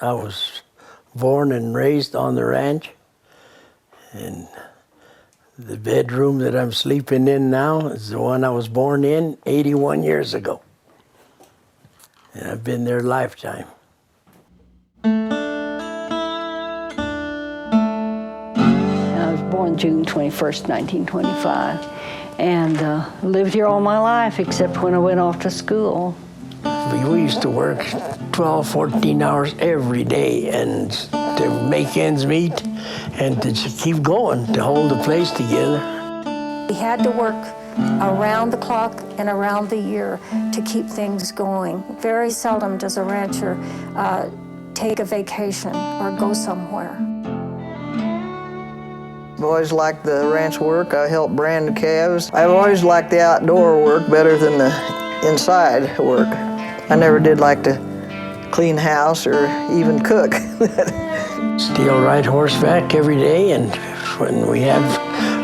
I was born and raised on the ranch, and the bedroom that I'm sleeping in now is the one I was born in 81 years ago. And I've been there a lifetime. I was born June 21st, 1925, and lived here all my life except when I went off to school. We used to work 12, 14 hours every day and to make ends meet and to just keep going, to hold the place together. We had to work around the clock and around the year to keep things going. Very seldom does a rancher take a vacation or go somewhere. I've always liked the ranch work. I helped brand the calves. I've always liked the outdoor work better than the inside work. I never did like to clean house or even cook. Still ride horseback every day, and when we have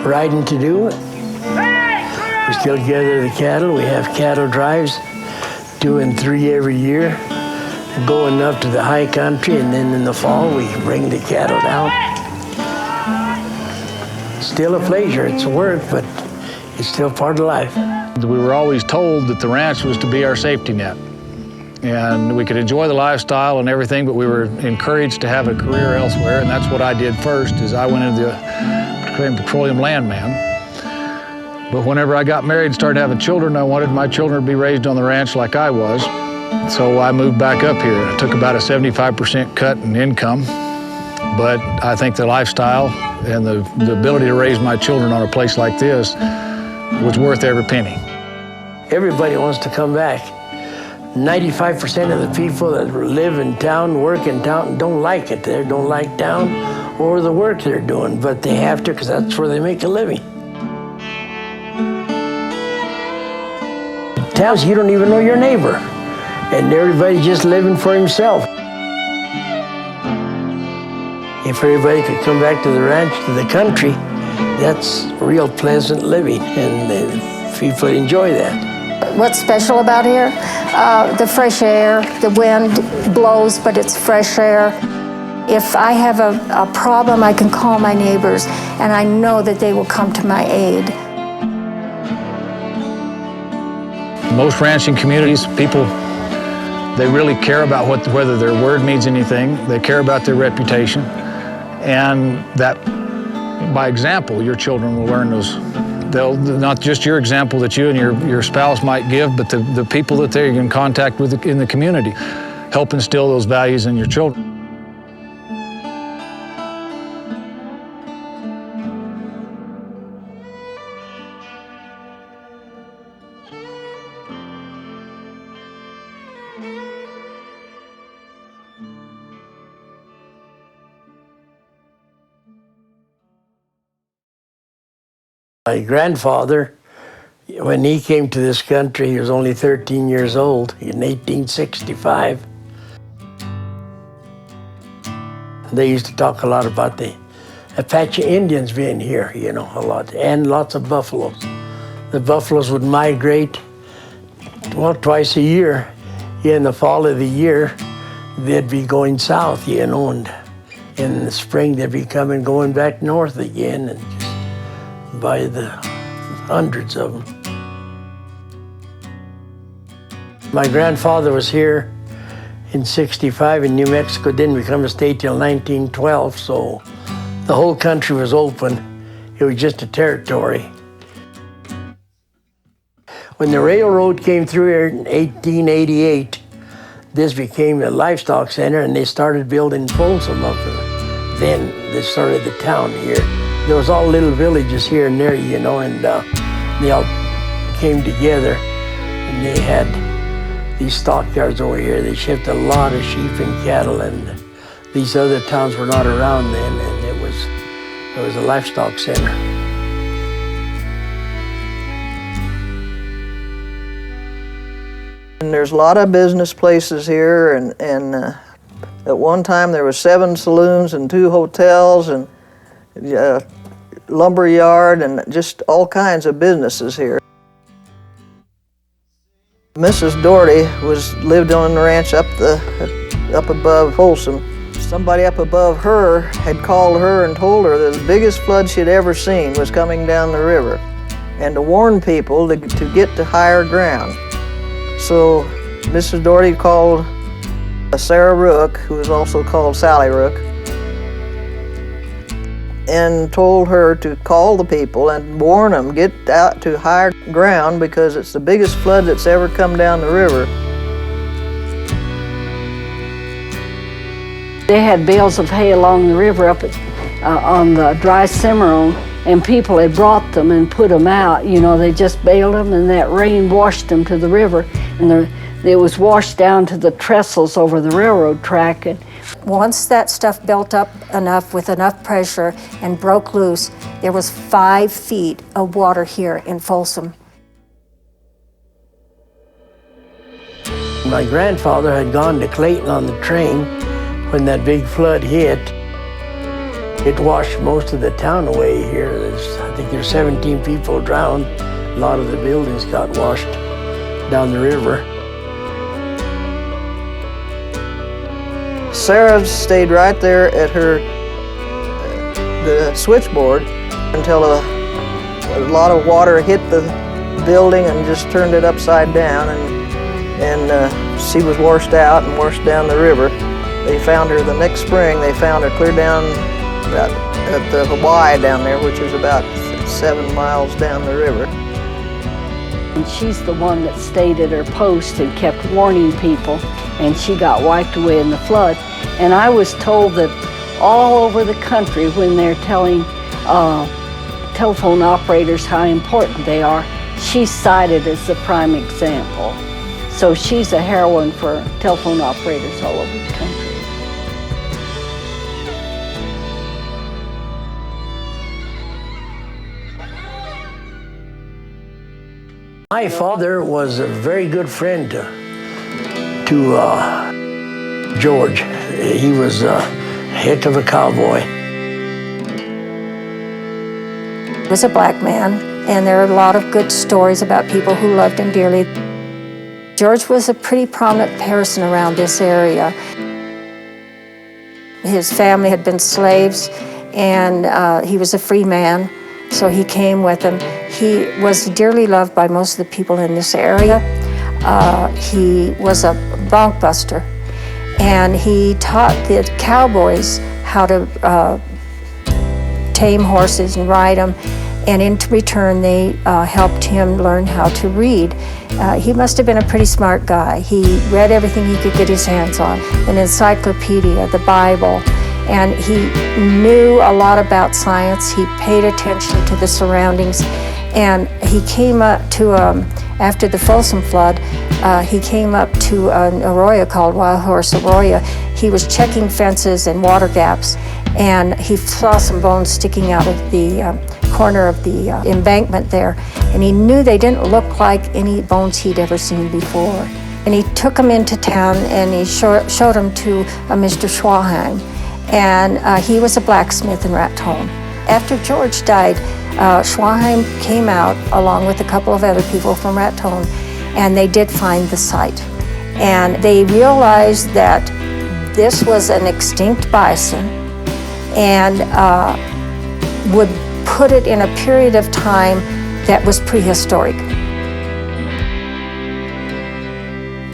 riding to do, we still gather the cattle. We have cattle drives, 2 and 3 every year, going up to the high country, and then in the fall we bring the cattle down. Still a pleasure, it's work, but it's still part of life. We were always told that the ranch was to be our safety net. And we could enjoy the lifestyle and everything, but we were encouraged to have a career elsewhere, and that's what I did first, is I went into the petroleum landman. But whenever I got married and started having children, I wanted my children to be raised on the ranch like I was. So I moved back up here. I took about a 75% cut in income, but I think the lifestyle and the ability to raise my children on a place like this was worth every penny. Everybody wants to come back. 95% of the people that live in town, work in town, don't like it there, don't like town or the work they're doing, but they have to because that's where they make a living. Towns, you don't even know your neighbor, and everybody's just living for himself. If everybody could come back to the ranch, to the country, that's real pleasant living, and people enjoy that. What's special about here? The fresh air. The wind blows, but it's fresh air. If I have a problem, I can call my neighbors, and I know that they will come to my aid. Most ranching communities, people, they really care about whether their word means anything. They care about their reputation, and that, by example, your children will learn those. They'll, not just your example that you and your spouse might give, but the people that they're in contact with in the community help instill those values in your children. My grandfather, when he came to this country, he was only 13 years old in 1865. They used to talk a lot about the Apache Indians being here, you know, a lot, and lots of buffaloes. The buffaloes would migrate, well, twice a year. In the fall of the year, they'd be going south, you know, and in the spring they'd be going back north again, and by the hundreds of them. My grandfather was here in '65, and New Mexico didn't become a state till 1912, so the whole country was open. It was just a territory. When the railroad came through here in 1888, this became a livestock center, and they started building Folsom up there. Then they started the town here. There was all little villages here and there, you know, and they all came together, and they had these stockyards over here. They shipped a lot of sheep and cattle, and these other towns were not around then, and it was a livestock center. And there's a lot of business places here, and at one time there was 7 saloons and 2 hotels and lumber yard and just all kinds of businesses here. Mrs. Doherty lived on the ranch up up above Folsom. Somebody up above her had called her and told her that the biggest flood she'd ever seen was coming down the river, and to warn people to get to higher ground. So Mrs. Doherty called Sarah Rook, who was also called Sally Rook, and told her to call the people and warn them, get out to higher ground because it's the biggest flood that's ever come down the river. They had bales of hay along the river up on the dry Cimarron, and people had brought them and put them out. You know, they just baled them, and that rain washed them to the river, and it was washed down to the trestles over the railroad track. And once that stuff built up enough with enough pressure and broke loose, there was 5 feet of water here in Folsom. My grandfather had gone to Clayton on the train when that big flood hit. It washed most of the town away here. I think there's 17 people drowned. A lot of the buildings got washed down the river. Sarah stayed right there at the switchboard until a lot of water hit the building and just turned it upside down, and she was washed out and washed down the river. They found her the next spring. They found her clear down at the Y down there, which is about 7 miles down the river. And she's the one that stayed at her post and kept warning people, and she got wiped away in the flood. And I was told that all over the country, when they're telling telephone operators how important they are, she's cited as the prime example. So she's a heroine for telephone operators all over the country. My father was a very good friend to George. He was a heck of a cowboy. He was a black man, and there are a lot of good stories about people who loved him dearly. George was a pretty prominent person around this area. His family had been slaves, and he was a free man, so he came with them. He was dearly loved by most of the people in this area. He was a bronc buster, and he taught the Cowboys how to tame horses and ride them, and in return they helped him learn how to read. He must have been a pretty smart guy. He read everything he could get his hands on, an encyclopedia, the Bible, and he knew a lot about science. He paid attention to the surroundings, and he came up to, after the Folsom flood, he came up to an arroyo called Wild Horse Arroyo. He was checking fences and water gaps, and he saw some bones sticking out of the corner of the embankment there, and he knew they didn't look like any bones he'd ever seen before. And he took them into town, and he showed them to Mr. Schwaheim, and he was a blacksmith in Raton. After George died, Schwaheim came out along with a couple of other people from Raton, and they did find the site. And they realized that this was an extinct bison, and would put it in a period of time that was prehistoric.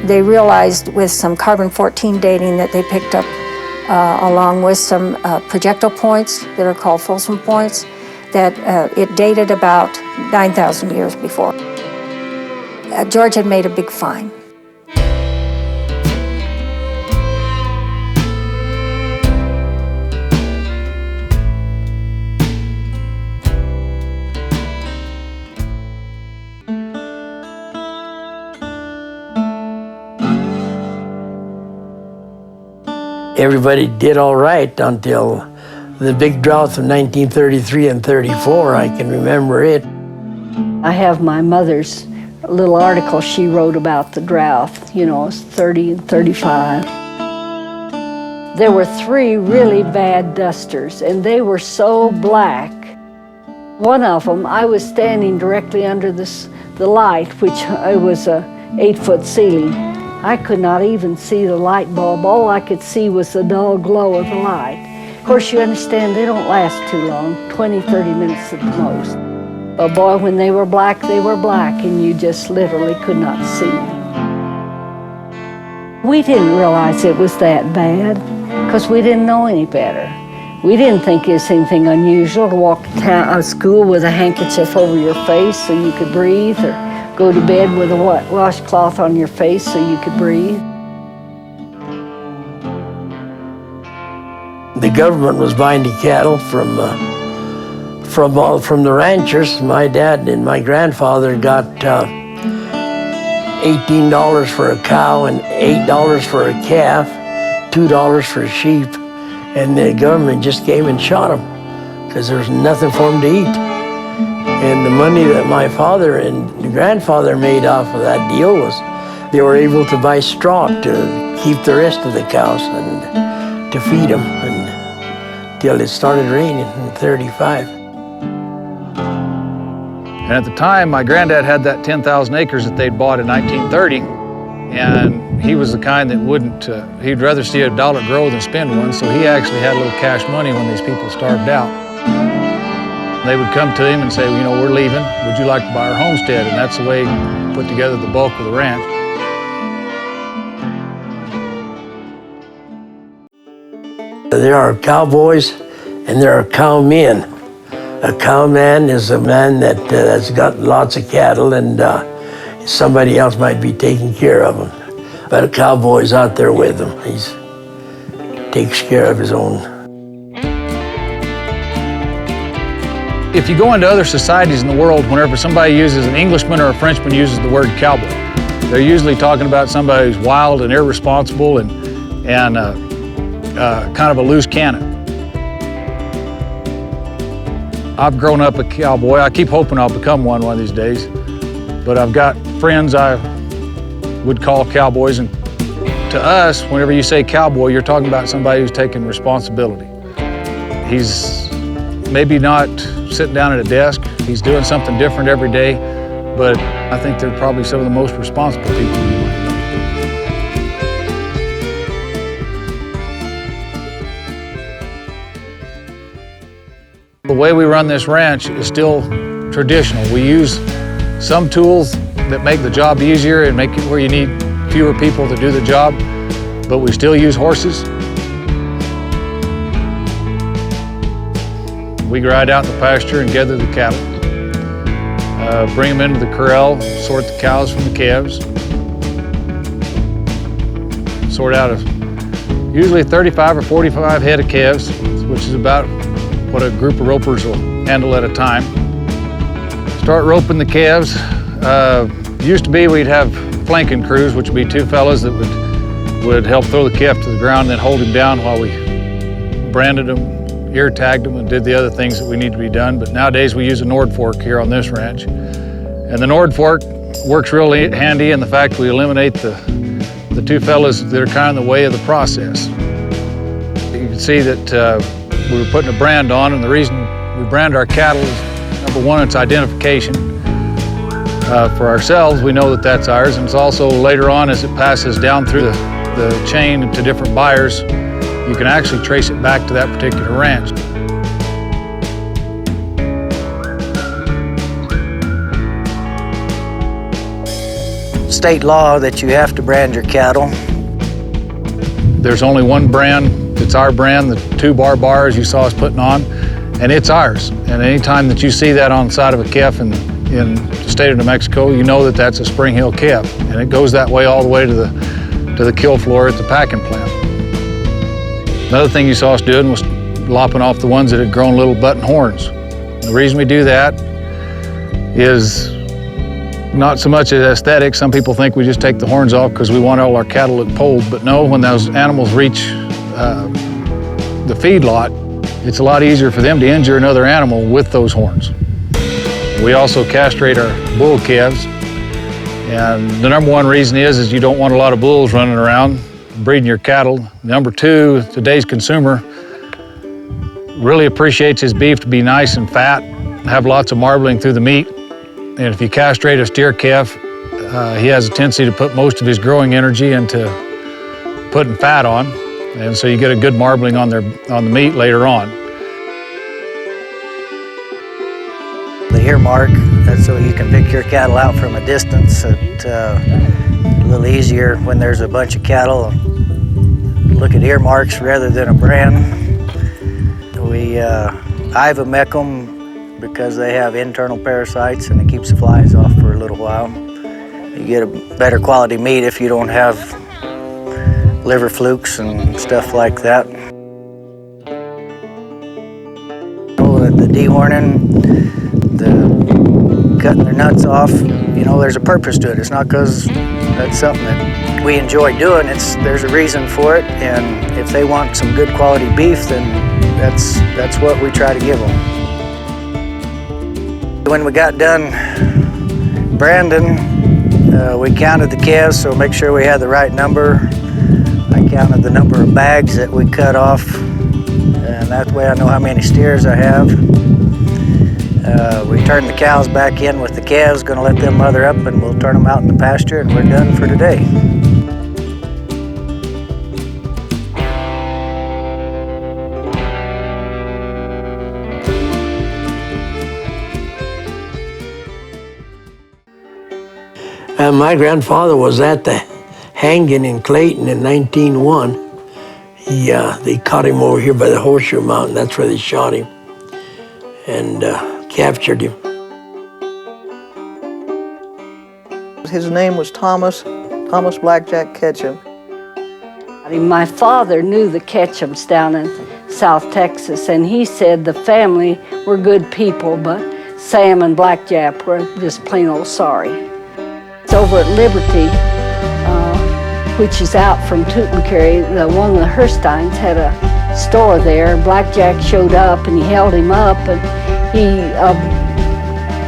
They realized with some carbon-14 dating that they picked up along with some projectile points that are called Folsom points, that it dated about 9,000 years before. George had made a big find. Everybody did all right until the big drought of 1933 and 34. I can remember it. I have my mother's little article she wrote about the drought, you know, it's 30 and 35. There were 3 really bad dusters, and they were so black. One of them, I was standing directly under the light, which it was a 8-foot ceiling. I could not even see the light bulb. All I could see was the dull glow of the light. Of course, you understand, they don't last too long, 20, 30 minutes at the most. But boy, when they were black, and you just literally could not see them. We didn't realize it was that bad because we didn't know any better. We didn't think it was anything unusual to walk to school with a handkerchief over your face so you could breathe, or go to bed with a washcloth on your face so you could breathe. The government was buying the cattle from the ranchers. My dad and my grandfather got $18 for a cow and $8 for a calf, $2 for a sheep, and the government just came and shot them because there was nothing for them to eat. And the money that my father and grandfather made off of that deal was they were able to buy straw to keep the rest of the cows and to feed them until it started raining in '35. And at the time, my granddad had that 10,000 acres that they'd bought in 1930, and he was the kind that wouldn't, he'd rather see a dollar grow than spend one, so he actually had a little cash money when these people starved out. They would come to him and say, you know, we're leaving, would you like to buy our homestead? And that's the way he put together the bulk of the ranch. There are cowboys and there are cowmen. A cowman is a man that's got lots of cattle and somebody else might be taking care of them. But a cowboy's out there with them. He takes care of his own. If you go into other societies in the world, whenever somebody uses, an Englishman or a Frenchman uses the word cowboy, they're usually talking about somebody who's wild and irresponsible and kind of a loose cannon. I've grown up a cowboy. I keep hoping I'll become one of these days. But I've got friends I would call cowboys, and to us, whenever you say cowboy, you're talking about somebody who's taking responsibility. He's maybe not sitting down at a desk. He's doing something different every day, but I think they're probably some of the most responsible people you might know. The way we run this ranch is still traditional. We use some tools that make the job easier and make it where you need fewer people to do the job, but we still use horses. We ride out in the pasture and gather the cattle, bring them into the corral, sort the cows from the calves, sort out usually 35 or 45 head of calves, which is about what a group of ropers will handle at a time. Start roping the calves. Used to be we'd have flanking crews, which would be two fellas that would help throw the calf to the ground and then hold him down while we branded them, ear tagged them, and did the other things that we need to be done. But nowadays we use a Nord fork here on this ranch. And the Nord fork works really handy in the fact we eliminate the two fellas that are kind of in the way of the process. You can see that we were putting a brand on, and the reason we brand our cattle is, number one, it's identification. For ourselves, we know that that's ours, and it's also later on as it passes down through the chain to different buyers, you can actually trace it back to that particular ranch. State law that you have to brand your cattle. There's only one brand. It's our brand, the 2-bar bars you saw us putting on, and it's ours. And anytime that you see that on the side of a calf in the state of New Mexico, you know that that's a Spring Hill calf, and it goes that way all the way to the kill floor at the packing plant. Another thing you saw us doing was lopping off the ones that had grown little button horns. And the reason we do that is not so much as aesthetic. Some people think we just take the horns off because we want all our cattle to look polled, but no, when those animals reach the feedlot, it's a lot easier for them to injure another animal with those horns. We also castrate our bull calves, and the number one reason is you don't want a lot of bulls running around breeding your cattle. Number two, today's consumer really appreciates his beef to be nice and fat, have lots of marbling through the meat. And if you castrate a steer calf, He has a tendency to put most of his growing energy into putting fat on, and so you get a good marbling on the meat later on. The ear mark, that's so you can pick your cattle out from a distance. It's a little easier when there's a bunch of cattle. Look at ear marks rather than a brand. We ivermectin them because they have internal parasites and it keeps the flies off for a little while. You get a better quality meat if you don't have liver flukes and stuff like that. The dehorning, the cutting their nuts off, you know, there's a purpose to it. It's not because that's something that we enjoy doing. There's a reason for it, and if they want some good quality beef, then that's what we try to give them. When we got done branding, we counted the calves, so make sure we had the right number. I counted the number of bags that we cut off, and that way I know how many steers I have. We turn the cows back in with the calves, gonna let them mother up, and we'll turn them out in the pasture, and we're done for today. My grandfather was at the hanging in Clayton in 1901. They caught him over here by the Horseshoe Mountain. That's where they shot him and captured him. His name was Thomas Black Jack Ketchum. My father knew the Ketchums down in South Texas, and he said the family were good people, but Sam and Black Jack were just plain old sorry. It's over at Liberty, which is out from Tucumcari. One of the Hersteins had a store there. Black Jack showed up and he held him up, and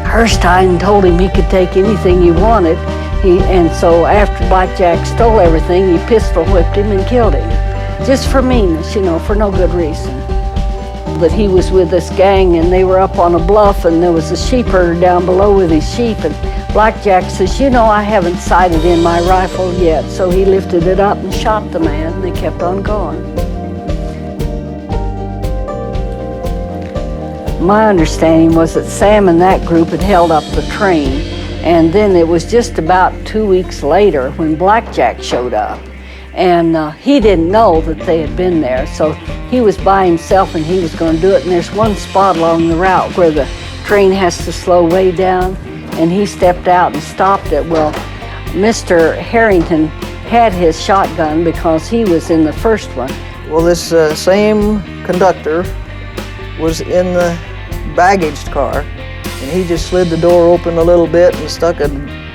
Herstein told him he could take anything he wanted. And so after Black Jack stole everything, he pistol whipped him and killed him. Just for meanness, you know, for no good reason. But he was with this gang, and they were up on a bluff, and there was a sheep herder down below with his sheep, and Black Jack says, you know, I haven't sighted in my rifle yet. So he lifted it up and shot the man, and they kept on going. My understanding was that Sam and that group had held up the train, and then it was just about 2 weeks later when Black Jack showed up. And he didn't know that they had been there, so he was by himself and he was going to do it. And there's one spot along the route where the train has to slow way down, and he stepped out and stopped it. Well, Mr. Harrington had his shotgun because he was in the first one. Well, this same conductor was in the baggage car, and he just slid the door open a little bit and stuck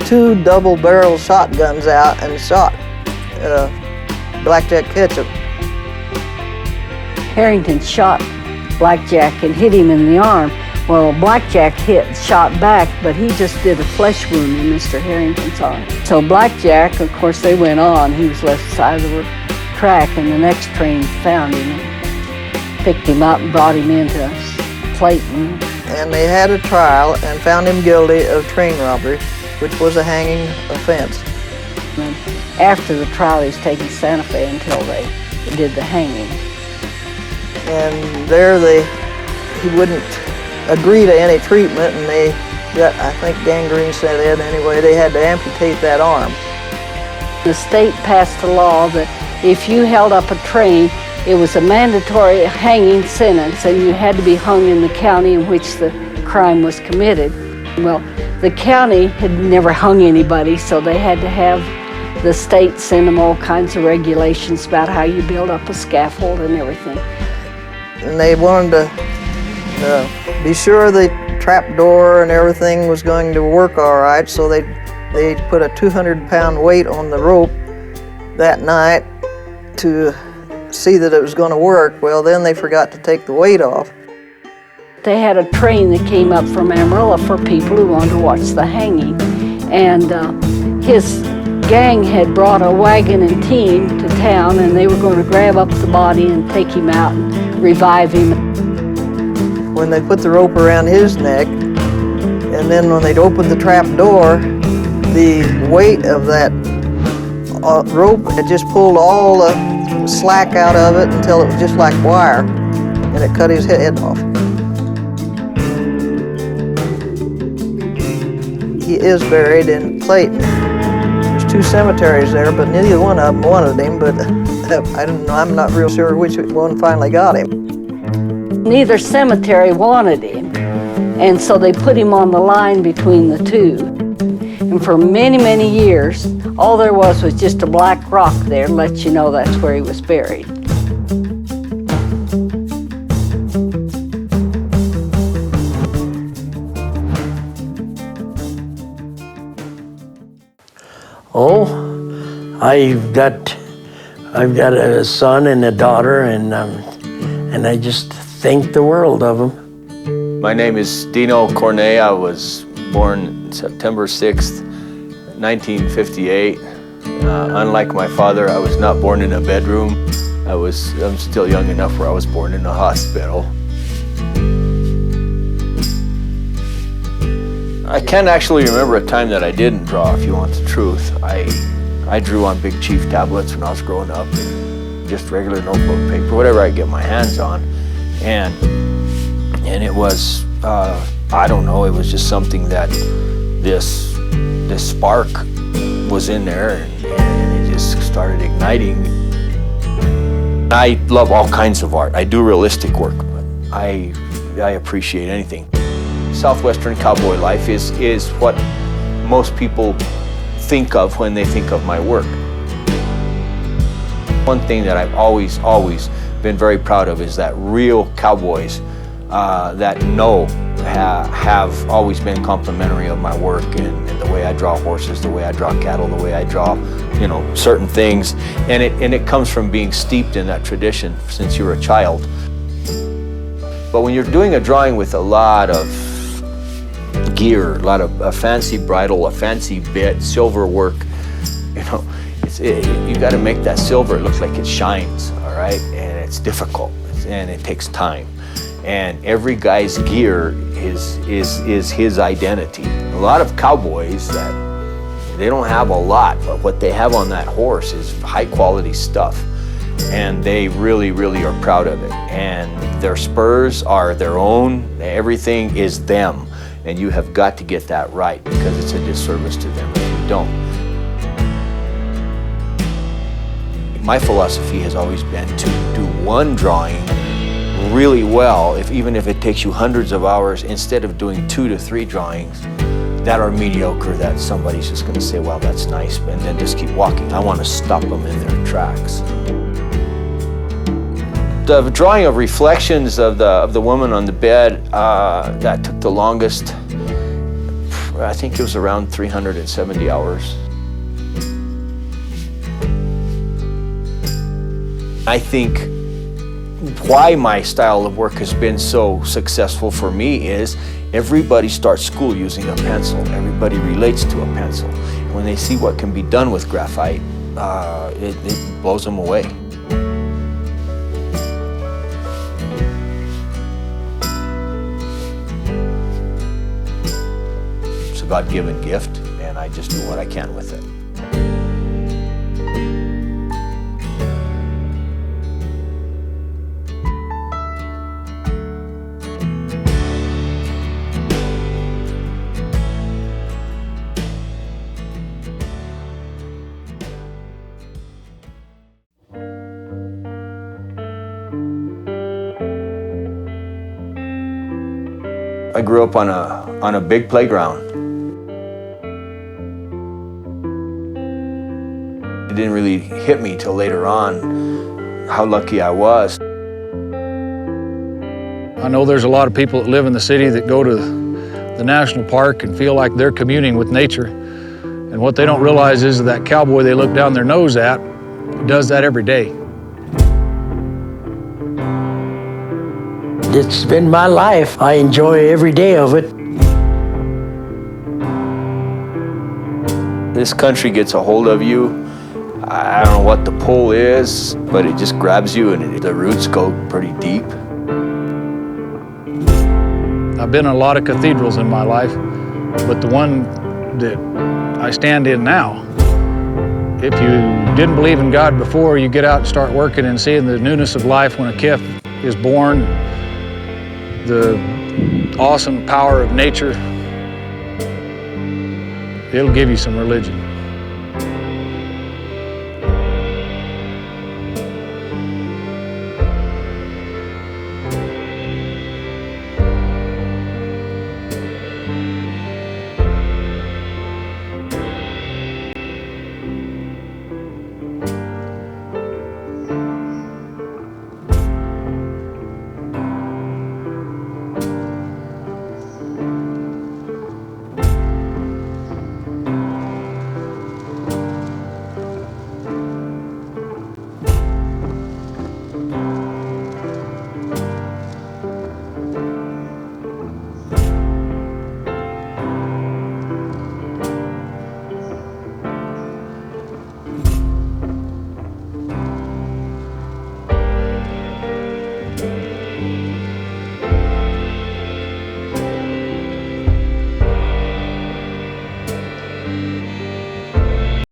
two double-barrel shotguns out and shot Black Jack Ketchum. Harrington shot Black Jack and hit him in the arm. Well, Black Jack shot back, but he just did a flesh wound in Mr. Harrington's arm. So Black Jack, of course, they went on. He was left side of the track, and the next train found him and picked him up and brought him into Clayton. And they had a trial and found him guilty of train robbery, which was a hanging offense. And after the trial, he was taken to Santa Fe until they did the hanging. And there he wouldn't agree to any treatment, and they got, I think, gangrene set in anyway. They had to amputate that arm. The state passed a law that if you held up a train, it was a mandatory hanging sentence, and you had to be hung in the county in which the crime was committed. Well, the county had never hung anybody, so they had to have the state send them all kinds of regulations about how you build up a scaffold and everything. And they wanted to be sure the trap door and everything was going to work all right, so they put a 200-pound weight on the rope that night to see that it was going to work. Well, then they forgot to take the weight off. They had a train that came up from Amarillo for people who wanted to watch the hanging, and his gang had brought a wagon and team to town, and they were going to grab up the body and take him out and revive him. When they put the rope around his neck, and then when they'd opened the trap door, The weight of that rope had just pulled all the slack out of it until it was just like wire, and it cut his head off. He is buried in Clayton. There's 2 cemeteries there, but neither one of them wanted him, but I don't know, I'm not real sure which one finally got him. Neither cemetery wanted him, and so they put him on the line between the 2. And for many, many years, all there was just a black rock there to let you know that's where he was buried. Oh, I've got a son and a daughter, and I just think the world of them. My name is Dino Cornay. I was born September 6th, 1958. Unlike my father, I was not born in a bedroom. I'm still young enough where I was born in a hospital. I can't actually remember a time that I didn't draw, if you want the truth. I drew on Big Chief tablets when I was growing up, and just regular notebook paper, whatever I could get my hands on. And it was, I don't know, it was just something that this spark was in there, and it just started igniting. I love all kinds of art. I do realistic work, but I appreciate anything. Southwestern cowboy life is what most people think of when they think of my work. One thing that I've always been very proud of is that real cowboys that have always been complimentary of my work and the way I draw horses, the way I draw cattle, the way I draw, certain things. And it comes from being steeped in that tradition since you were a child. But when you're doing a drawing with a lot of gear, a lot of a fancy bridle, a fancy bit, silver work, you got to make that silver look like it shines, all right? And it's difficult, and it takes time. And every guy's gear is his identity. A lot of cowboys they don't have a lot, but what they have on that horse is high quality stuff. And they really, really are proud of it. And their spurs are their own, everything is them. And you have got to get that right, because it's a disservice to them if you don't. My philosophy has always been to do one drawing really well, even if it takes you hundreds of hours, instead of doing 2 to 3 drawings that are mediocre, that somebody's just going to say, well, that's nice, and then just keep walking. I want to stop them in their tracks. The drawing of reflections of the woman on the bed, that took the longest. I think it was around 370 hours. I think why my style of work has been so successful for me is everybody starts school using a pencil. Everybody relates to a pencil. When they see what can be done with graphite, it blows them away. It's a God-given gift, and I just do what I can with it. I grew up on a big playground. It didn't really hit me till later on how lucky I was. I know there's a lot of people that live in the city that go to the national park and feel like they're communing with nature. And what they don't realize is that cowboy they look down their nose at does that every day. It's been my life. I enjoy every day of it. This country gets a hold of you. I don't know what the pull is, but it just grabs you, and the roots go pretty deep. I've been in a lot of cathedrals in my life, but the one that I stand in now. If you didn't believe in God before, you get out and start working and seeing the newness of life when a calf is born, the awesome power of nature, it'll give you some religion.